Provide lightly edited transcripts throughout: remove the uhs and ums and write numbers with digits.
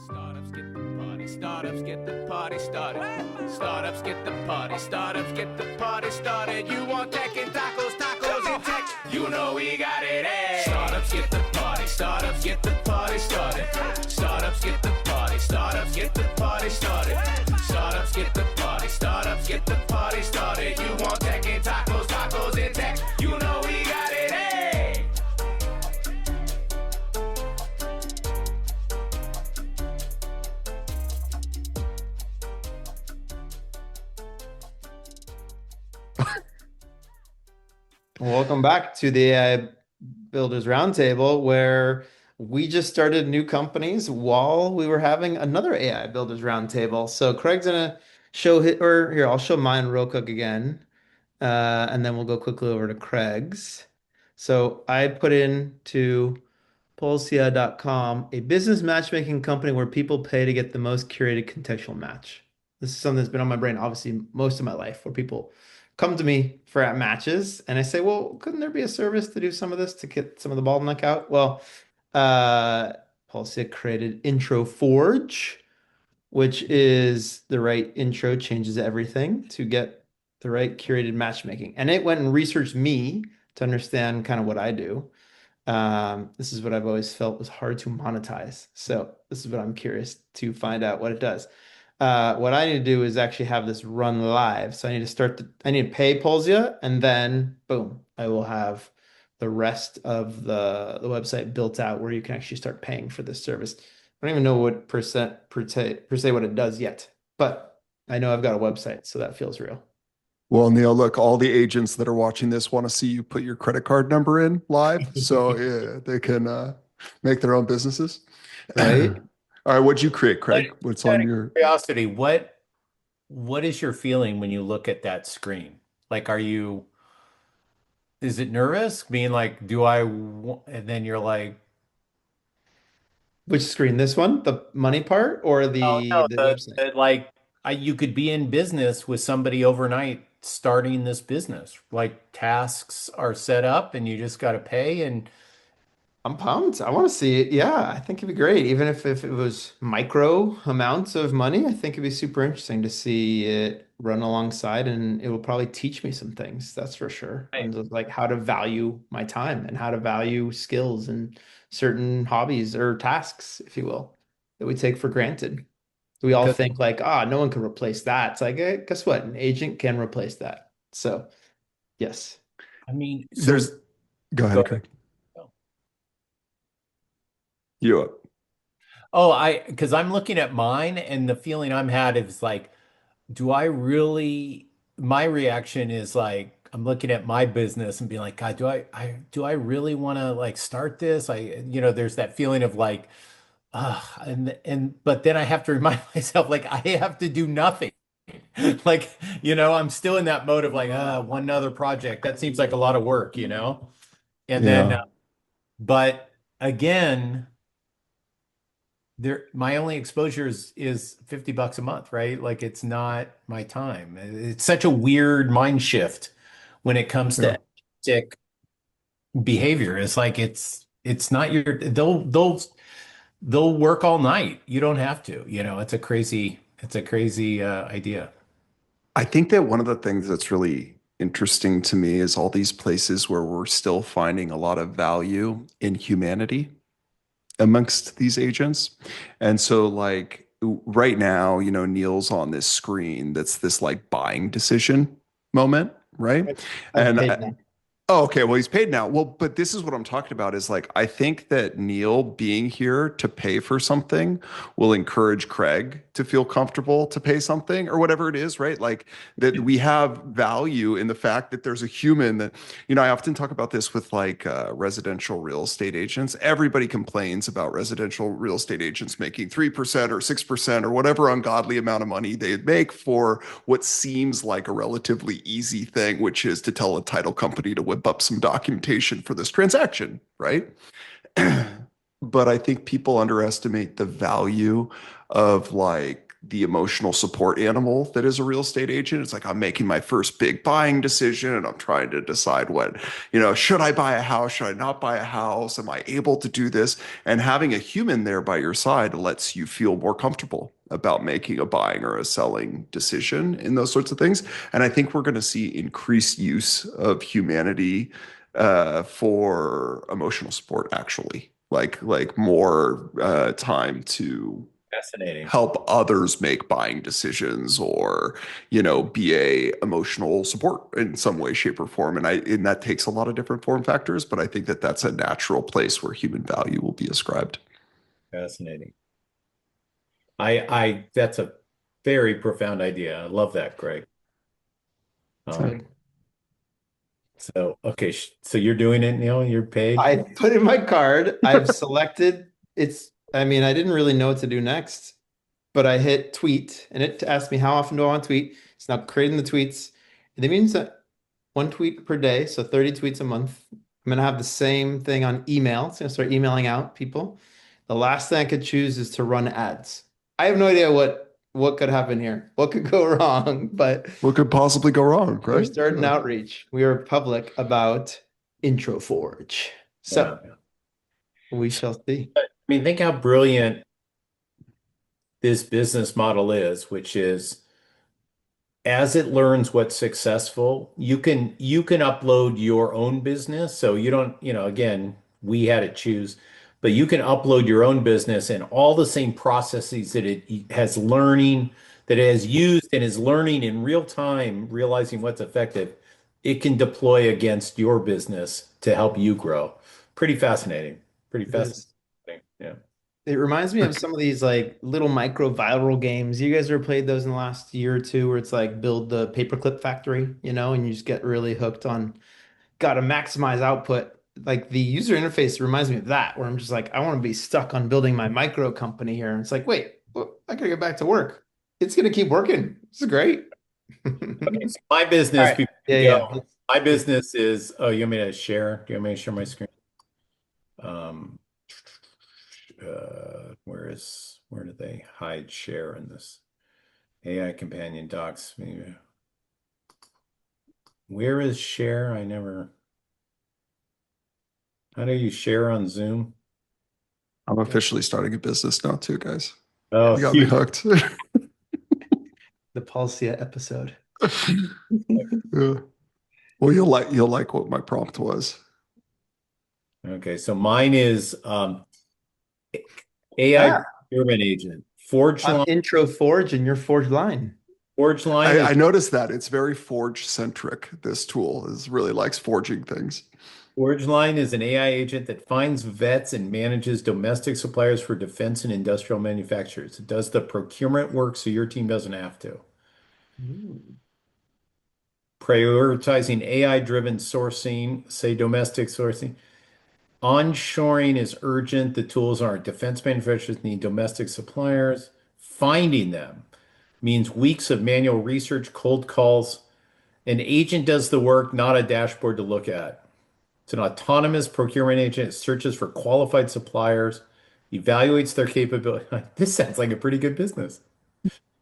Startups get the party, startups get the party started. Startups get the party, startups get the party started. You want tech and tacos, tacos and tech, you know we got it, eh? Startups get the party, startups get the party started. Startups get the party, startups get the party started. Startups get the party, startups get the party started. You want tech and tacos, tacos and tech, you know we got it, eh? Welcome back to the AI Builders Roundtable, where we just started new companies while we were having another AI Builders Roundtable. So Craig's gonna show his, or here, I'll show mine real quick again, and then we'll go quickly over to Craig's. So I put into Polsia.com, a business matchmaking company where people pay to get the most curated contextual match. This is something that's been on my brain, obviously, most of my life, where people come to me for matches, and I say, well, couldn't there be a service to do some of this to get some of the bottleneck out? Well, Polsia created Intro Forge, which is the right intro changes everything to get the right curated matchmaking. And it went and researched me to understand kind of what I do. This is what I've always felt was hard to monetize. So this is what I'm curious to find out what it does. What I need to do is actually have this run live. So I need to I need to pay Polsia, and then boom, I will have the rest of the website built out where you can actually start paying for this service. I don't even know what per se what it does yet, but I know I've got a website, so that feels real. Well, Neil, look, all the agents that are watching this want to see you put your credit card number in live, so yeah, they can make their own businesses. Right? All right, what'd you create, Craig? What's on Out of your? curiosity, what is your feeling when you look at that screen? Like, is it nervous? Being like, and then you're like, Which screen? This one, the money part, or oh no, the website? you could be in business with somebody overnight starting this business. Like tasks are set up and you just got to pay. And I'm pumped. I want to see it. Yeah, I think it'd be great. Even if it was micro amounts of money, I think it'd be super interesting to see it run alongside, and it will probably teach me some things, that's for sure. Right. And like how to value my time and how to value skills and certain hobbies or tasks, if you will, that we take for granted. We all think like, no one can replace that. It's like, guess what? An agent can replace that. So, yes. I mean, There's. Go ahead, Craig. You up? because I'm looking at mine and the feeling I'm had is like, do I really, my reaction is like, I'm looking at my business and being like, God, do I really want to like start this? There's that feeling of like, but then I have to remind myself, like, I have to do nothing. Like, I'm still in that mode of like, one other project. That seems like a lot of work, And then, Yeah. but again, my only exposure is $50 a month, right? Like it's not my time. It's such a weird mind shift when it comes Yeah. to tech behavior. It's like it's not they'll work all night. You don't have to, it's a crazy idea. I think that one of the things that's really interesting to me is all these places where we're still finding a lot of value in humanity amongst these agents. And so like right now, Neil's on this screen that's this like buying decision moment, right? I've And paid now. Oh, okay. Well, he's paid now. Well, but this is what I'm talking about is like, I think that Neil being here to pay for something will encourage Craig to feel comfortable to pay something or whatever it is, right? Like that we have value in the fact that there's a human that, I often talk about this with like residential real estate agents. Everybody complains about residential real estate agents making 3% or 6% or whatever ungodly amount of money they make for what seems like a relatively easy thing, which is to tell a title company to whip up some documentation for this transaction, right? But I think people underestimate the value of like the emotional support animal that is a real estate agent. It's like I'm making my first big buying decision and I'm trying to decide what, should I buy a house? Should I not buy a house? Am I able to do this? And having a human there by your side lets you feel more comfortable about making a buying or a selling decision in those sorts of things. And I think we're going to see increased use of humanity for emotional support, actually, like more time to Fascinating. help others make buying decisions or be a emotional support in some way, shape, or form. And that takes a lot of different form factors, but I think that that's a natural place where human value will be ascribed. Fascinating. I that's a very profound idea. I love that, Greg. Um, So so okay, so you're doing it, Neil? You're paid? I put in my card. I've selected I mean, I didn't really know what to do next, but I hit tweet and it asked me how often do I want to tweet. It's now creating the tweets. And it means that one tweet per day, so 30 tweets a month. I'm gonna have the same thing on email. It's gonna start emailing out people. The last thing I could choose is to run ads. I have no idea what could happen here, what could go wrong, but What could possibly go wrong, we're right? starting outreach. We are public about Intro Forge. So Yeah. we shall see. I mean, think how brilliant this business model is, which is as it learns what's successful, you can upload your own business. So you don't, again, we had to choose, but you can upload your own business and all the same processes that it has learning, that it has used and is learning in real time, realizing what's effective, it can deploy against your business to help you grow. Pretty fascinating. Pretty It is. fascinating. Yeah. It reminds me of some of these like little micro viral games. You guys ever played those in the last year or two where it's like build the paperclip factory, and you just get really hooked on gotta maximize output. Like the user interface reminds me of that, where I'm just like, I want to be stuck on building my micro company here. And it's like, wait, well, I gotta get back to work. It's gonna keep working. This is great. All Okay, so my business, right. before Yeah, we yeah. go, my business is, oh, you want me to share? Do you want me to share my screen? Um, where do they hide share in this? AI companion docs. Maybe. Where is share? How do you share on Zoom? I'm officially starting a business now too, guys. Oh, You got me phew. hooked. The Polsia episode. Yeah. Well, you'll like what my prompt was. Okay, so mine is AI Ah, procurement agent. Forge I'm line. intro Forge and you're Forge line. Forge line I is noticed that it's very forge centric. This tool is really likes forging things. ForgeLine is an AI agent that finds, vets, and manages domestic suppliers for defense and industrial manufacturers. It does the procurement work so your team doesn't have to. Ooh. Prioritizing AI-driven sourcing, say domestic sourcing. Onshoring is urgent. The tools aren't. Defense manufacturers need domestic suppliers. Finding them means weeks of manual research, cold calls. An agent does the work, not a dashboard to look at. It's an autonomous procurement agent. It searches for qualified suppliers, evaluates their capability. This sounds like a pretty good business.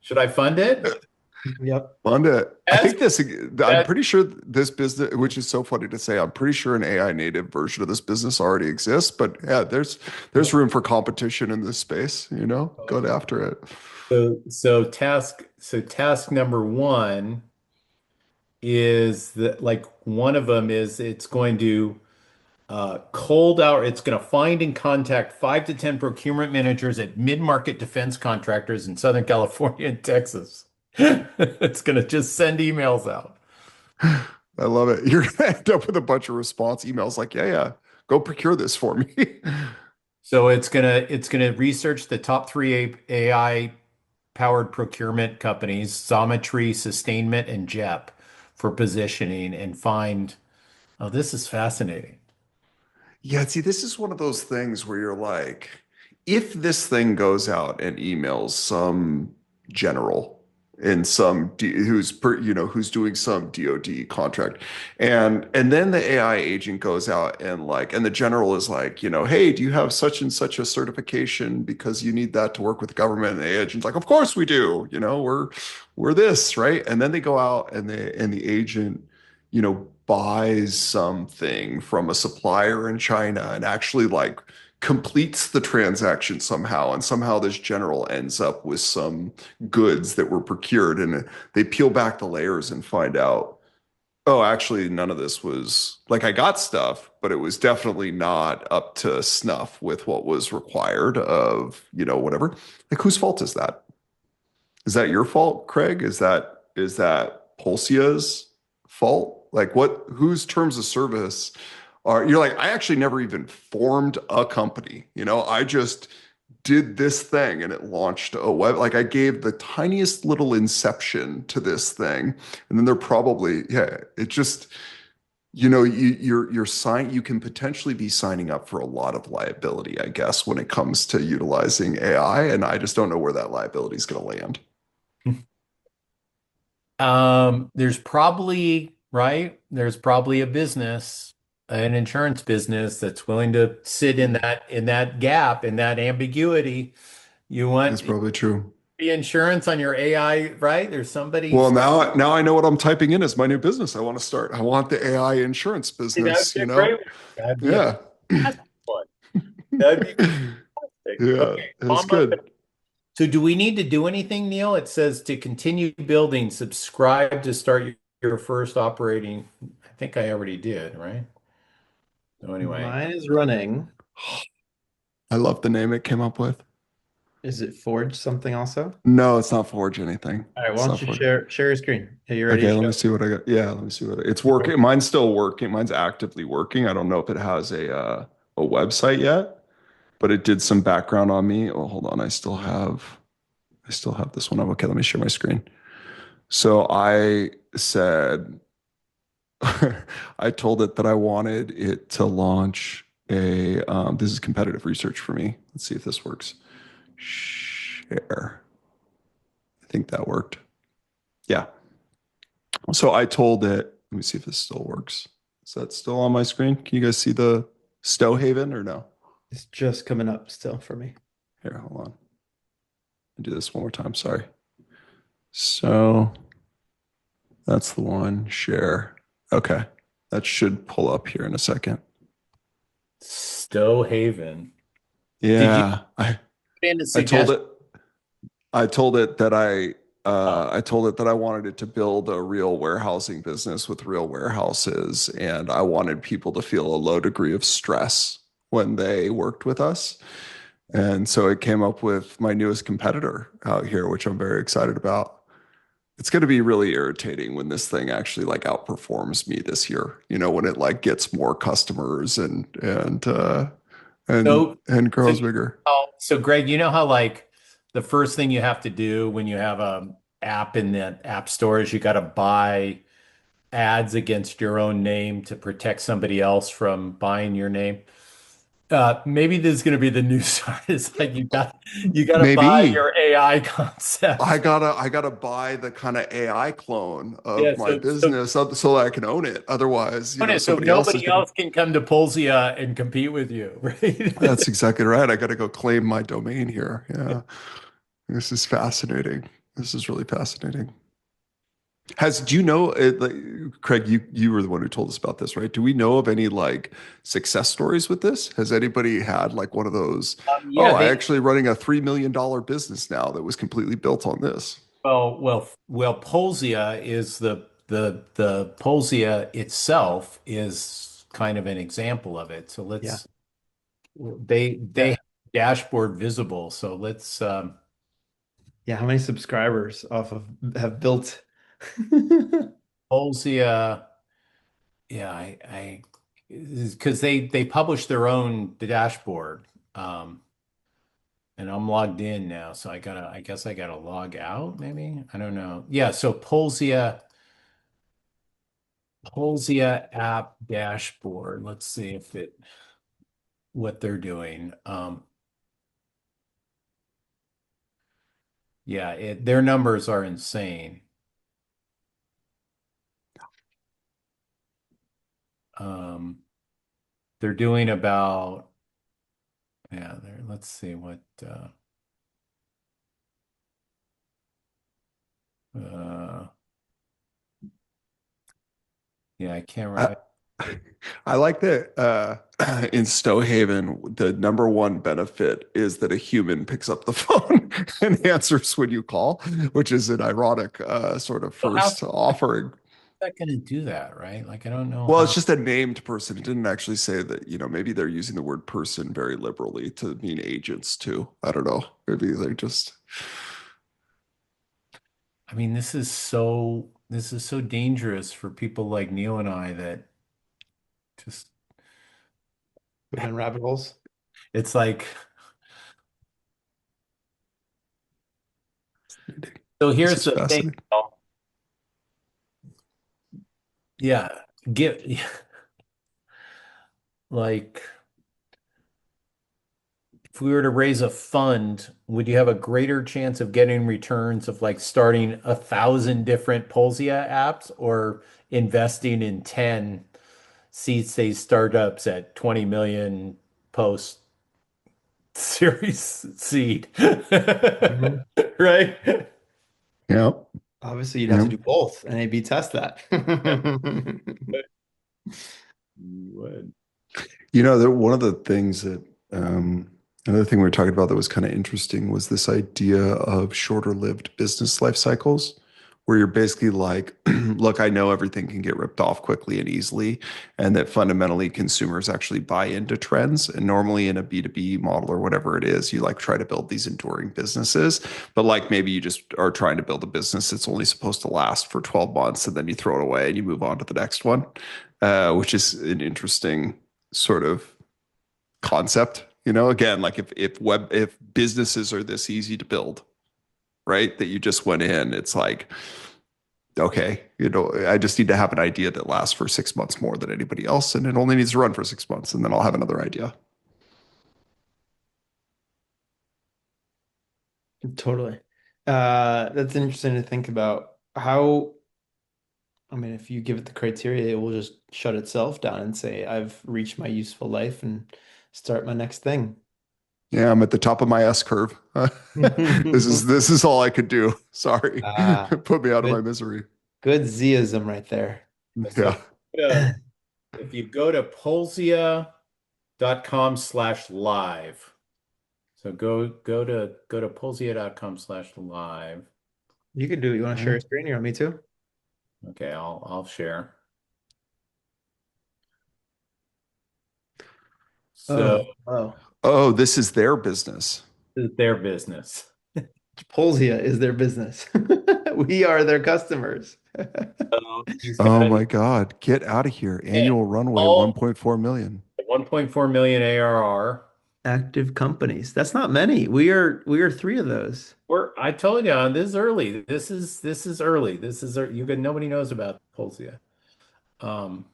Should I fund it? Yep. Fund it. I That's think this, I'm that. pretty sure this business, which is so funny to say, I'm pretty sure an AI native version of this business already exists, but yeah, there's room for competition in this space, go after it. So task number one is that like one of them is it's going to it's going to find and contact 5 to 10 procurement managers at mid-market defense contractors in Southern California and Texas. It's going to just send emails out. I love it. You're gonna end up with a bunch of response emails like, yeah, go procure this for me. So it's gonna research the top three AI powered procurement companies, Xometry, Sustainment, and JEP for positioning and find, oh, this is fascinating. Yeah, see, this is one of those things where you're like, if this thing goes out and emails some general, in some who's doing some DoD contract, and then the AI agent goes out and the general is like, hey, do you have such and such a certification because you need that to work with the government? And the agent's like, of course we do. We're this, right? And then they go out and the agent buys something from a supplier in China and actually completes the transaction somehow, and somehow this general ends up with some goods that were procured, and they peel back the layers and find out, oh, actually none of this was I got stuff, but it was definitely not up to snuff with what was required of whatever. Whose fault is that? Is that your fault, Craig? Is that Polsia's fault? Whose terms of service you're like, I actually never even formed a company. I just did this thing and it launched a web. I gave the tiniest little inception to this thing. And then they're probably, yeah, it just, you can potentially be signing up for a lot of liability, I guess, when it comes to utilizing AI. And I just don't know where that liability is going to land. There's probably, right? There's probably a business, an insurance business that's willing to sit in that gap, in that ambiguity. You That's want probably true. the insurance on your AI, right? There's somebody, Well, now I know what I'm typing in as my new business. I want to start. I want the AI insurance that'd business, be a great one. That'd be a Yeah. fantastic one. That'd be fantastic. Yeah, Okay, it's good. so do we need to do anything, Neil? It says to continue building, subscribe to start your first operating. I think I already did, right? So anyway, Mine is running. I love the name it came up with. Is it Forge something also? No, it's not Forge anything. All right, why It's don't not you Forge. share your screen? Are you ready Okay, to let show? me see what I got. Yeah, let me see what it's working. Mine's still working. Mine's actively working. I don't know if it has a website yet, but it did some background on me. Oh, hold on. I still have this one up. Okay, let me share my screen. So I said I told it that I wanted it to launch this is competitive research for me. Let's see if this works. Share. I think that worked. Yeah. So I told it, let me see if this still works. Is that still on my screen? Can you guys see the Stowhaven or no? It's just coming up still for me. Here, hold on. I'll do this one more time. Sorry. So that's the one. Share. Okay. That should pull up here in a second. Stowhaven. Did you Yeah. I put in a I told suggestion? it I told it that I told it that I wanted it to build a real warehousing business with real warehouses, and I wanted people to feel a low degree of stress when they worked with us. And so it came up with my newest competitor out here, which I'm very excited about. It's going to be really irritating when this thing actually outperforms me this year. When it gets more customers So, and so, grows bigger. so Greg, you know how the first thing you have to do when you have a app in the app store is you got to buy ads against your own name to protect somebody else from buying your name. Maybe this is going to be the new start. It's like you got to buy Maybe. your AI I concept. gotta I gotta buy the kind of AI clone Yeah, of my so business so that I can own it. Otherwise, so somebody else is nobody gonna. else can come to Polsia and compete with you, right? That's exactly right. I gotta go claim my domain here. Yeah, this is fascinating. This is really fascinating. Do you know Craig? You were the one who told us about this, right? Do we know of any success stories with this? Has anybody had one of those? Oh, Yeah, I they actually running a $3 million business now that was completely built on this. well, Polsia is the Polsia itself is kind of an example of it. So Yeah. they Yeah. have dashboard visible. So let's Yeah, how many subscribers off of have built? Polsia. Yeah, I because they publish their own dashboard. Um, and I'm logged in now, so I guess I gotta log out, maybe. I don't know. Yeah, so Polsia app dashboard. Let's see if it what they're doing. Yeah, their numbers are insane. Um, they're doing about, yeah, let's see what, uh, yeah, I can't I, remember. I like that in Stowhaven, the number one benefit is that a human picks up the phone and answers when you call, which is an ironic sort of Well, how's first offering. that going to do that, right? Like, I don't know Well, it's how. just a named person. It didn't actually say that, maybe they're using the word person very liberally to mean agents too. I don't know. Maybe they're just, I mean, this is so dangerous for people like Neil and I that just, Go down rabbit holes. it's like, so this here's is the thing. fascinating. Yeah, give like if we were to raise a fund, would you have a greater chance of getting returns of like starting 1,000 different Polsia apps or investing in 10 seed stage startups at 20 million post series seed? Mhm. Right? Yeah. Obviously, you'd have to Yeah. do both and A/B test that. You would. One of the things that another thing we were talking about that was kind of interesting was this idea of shorter lived business life cycles, where you're basically like, look, I know everything can get ripped off quickly and easily, and that fundamentally consumers actually buy into trends. And normally in a B2B model or whatever it is, you like try to build these enduring businesses, but like maybe you just are trying to build a business that's only supposed to last for 12 months and then you throw it away and you move on to the next one, which is an interesting sort of concept. Again, like if businesses are this easy to build, right? That you just went in, it's like, okay, I just need to have an idea that lasts for 6 months more than anybody else, and it only needs to run for 6 months, and then I'll have another idea. Totally. That's interesting to think about how, I mean, if you give it the criteria, it will just shut itself down and say, I've reached my useful life and start my next thing. Yeah, I'm at the top of my S curve. This is all I could do. Sorry, Ah, put me out of my good, misery. good Zism right there. So Yeah. if you go to polsia.com/live, so go to polsia.com/live. You can do it. You want to share Yeah. a screen? You want me to? Okay, I'll share. So Oh, oh. Oh, this is their business. this is their business. Polsia is their business. We are their customers. So he's got Oh it my God, get out of here. at Annual runway all 1.4 million. 1.4 million ARR. Active companies. That's not many. We are three of those. I told you, this is early. This is early. You can nobody knows about Polsia. Um,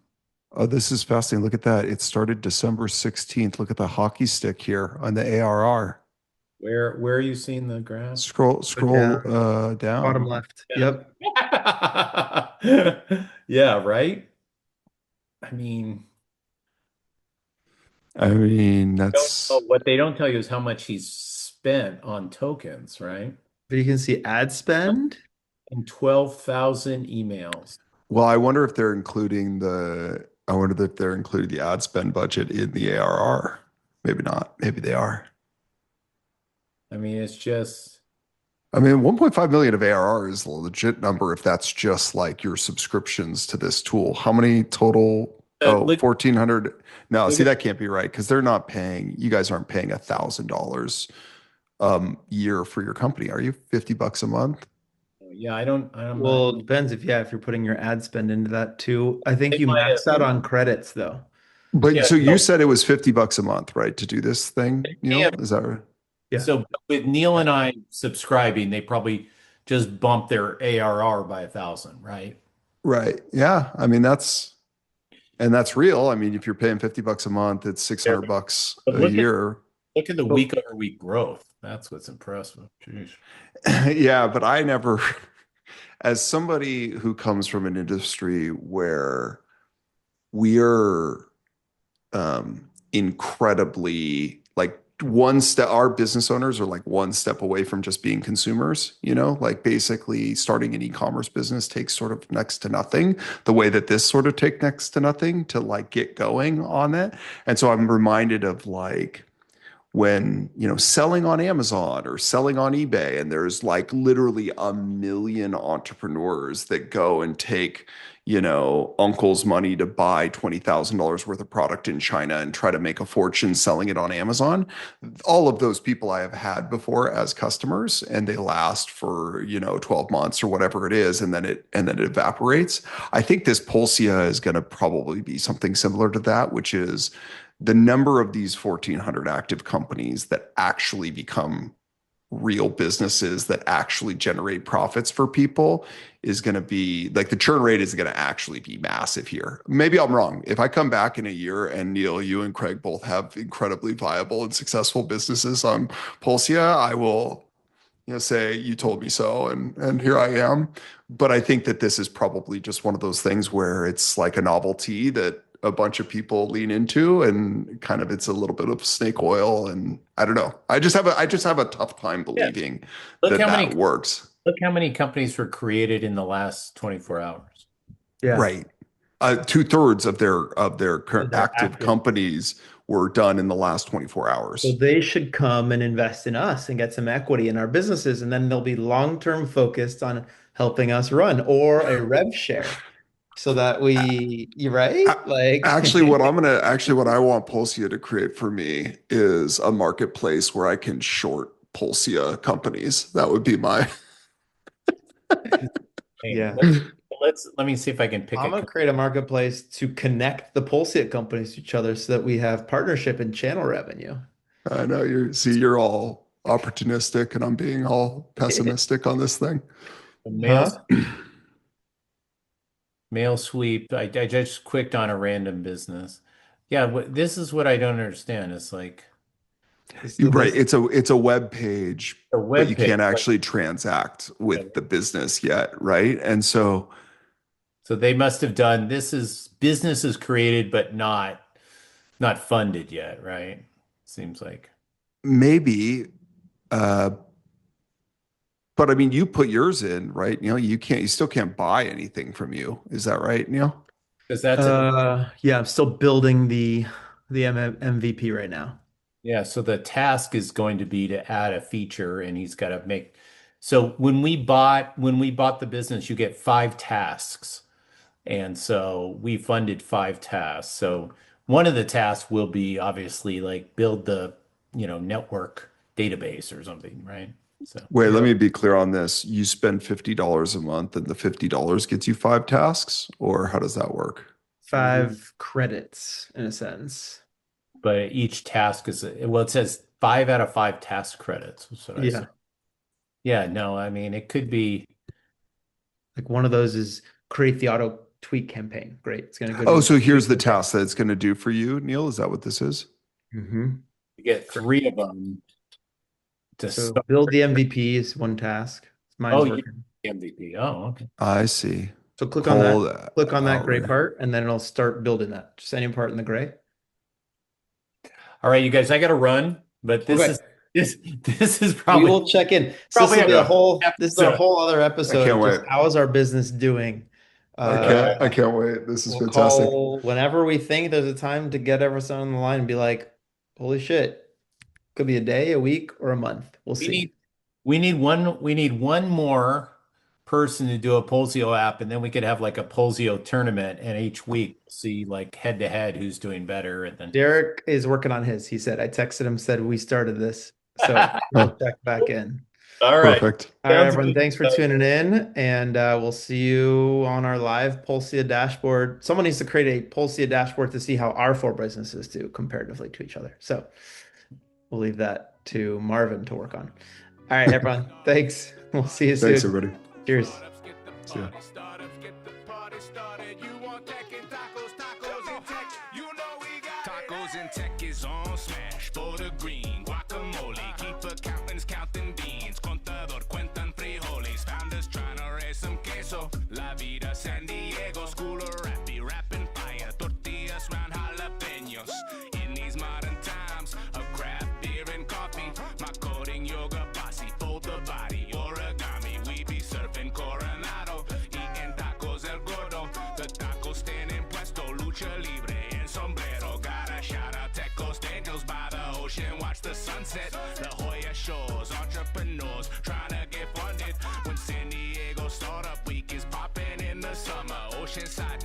Oh, this is fascinating. Look at that. It started December 16th. Look at the hockey stick here on the ARR. where are you seeing the graph? Scroll, But yeah, scroll bottom down. left. Yep. Yeah, right? I mean, I mean, what they don't tell you is how much he's spent on tokens, right? But you can see ad spend. And 12,000 emails. well, I wonder if they're including the ad spend budget in the ARR. Maybe not. Maybe they are. I mean, it's just I mean, 1.5 million of ARR is a legit number if that's just like your subscriptions to this tool. How many total? Oh, look, 1,400. No, look see, at that can't be right because you guys aren't paying $1,000 year for your company, are you? $50 a month? yeah, I'm not. Well, it depends if you're putting your ad spend into that too. I think They you might have, max out on credits though. But yeah, so you so said it was $50 a month, right, to do this thing, they Neil? have, Is that right? Yeah. so with Neil and I subscribing, they probably just bumped their ARR by 1,000, right? Right. Yeah. I mean, that's real. I mean, if you're paying $50 a month, it's There. 600 bucks But a year. Look at the week-over-week growth. That's what's impressive. Jeez. Yeah, but I never, as somebody who comes from an industry where we're incredibly like one step, our business owners are like one step away from just being consumers, like basically starting an e-commerce business takes sort of next to nothing, the way that this sort of take next to nothing to like get going on it. And so I'm reminded of like when, selling on Amazon or selling on eBay, and there's like literally a million entrepreneurs that go and take, uncle's money to buy $20,000 worth of product in China and try to make a fortune selling it on Amazon. All of those people I have had before as customers, and they last for, 12 months or whatever it is, and then it evaporates. I think this Polsia is going to probably be something similar to that, which is the number of these 1,400 active companies that actually become real businesses that actually generate profits for people is going to be like the churn rate is going to actually be massive here. Maybe I'm wrong. If I come back in a year and Neil, you and Craig both have incredibly viable and successful businesses on Polsia, I will say you told me so, and here I am. But I think that this is probably just one of those things where it's like a novelty that a bunch of people lean into, and kind of it's a little bit of snake oil, and I don't know. I just have a tough time believing that works. Look how many companies were created in the last 24 hours. Yeah. Right. 2/3 of their current active companies were done in the last 24 hours. So they should come and invest in us and get some equity in our businesses, and then they'll be long-term focused on helping us run, or a rev share. So that you're right? Like actually what I want Polsia to create for me is a marketplace where I can short Polsia companies. That would be my yeah. Let me see if I can pick I'm gonna create a marketplace to connect the Polsia companies to each other so that we have partnership and channel revenue. I know you're all opportunistic and I'm being all pessimistic on this thing. Mail sweep. I just clicked on a random business. Yeah, this is what I don't understand. It's like right. It's a web page, but you can't actually transact with the business yet, right? And so they must have done business is created but not funded yet, right? Seems like maybe. But I mean, you put yours in, right? You still can't buy anything from you. Is that right, Neil? Because that's yeah, I'm still building the MVP right now. Yeah, so the task is going to be to add a feature, and he's got to make. So when we bought the business, you get 5 tasks, and so we funded 5 tasks. So one of the tasks will be obviously like build the network database or something, right? So wait, let me be clear on this. You spend $50 a month, and the $50 gets you 5 tasks, or how does that work? 5 credits in a sense. But each task is it says 5 out of 5 task credits. That's what I said. Yeah, no, I mean it could be like one of those is create the auto tweet campaign. Great. It's gonna go. Oh, so here's the task that it's gonna do for you, Neil. Is that what this is? Mm-hmm. You get 3 of them to start. Build the MVP is one task. Mine's working. MVP. Oh, okay. I see. So click on that. Click on that gray part, and then it'll start building that. Just any part in the gray. All right, you guys, I got to run, but this is probably. We will check in. This is a whole other episode. I can't wait. How is our business doing? I can't wait. This is fantastic. Whenever we think there's a time to get everyone on the line and be like, "Holy shit!" Could be a day, a week, or a month. We'll see. We need one more person to do a Polsio app, and then we could have like a Polsio tournament, and each week see like head to head who's doing better. And then Derek is working on his. He said I texted him, said we started this, so we'll check back in. All right, perfect. All right, everyone. Thanks for tuning in, and we'll see you on our live Polsia dashboard. Someone needs to create a Polsia dashboard to see how our 4 businesses do comparatively to each other. So we'll leave that to Marvin to work on. All right, everyone. Thanks. We'll see you soon. Thanks, everybody. Cheers. See ya. Tacos and tech is on smash for the green. vacation, watch the sunset. La Jolla Shores, entrepreneurs trying to get funded. When San Diego Startup Week is popping in the summer. Oceanside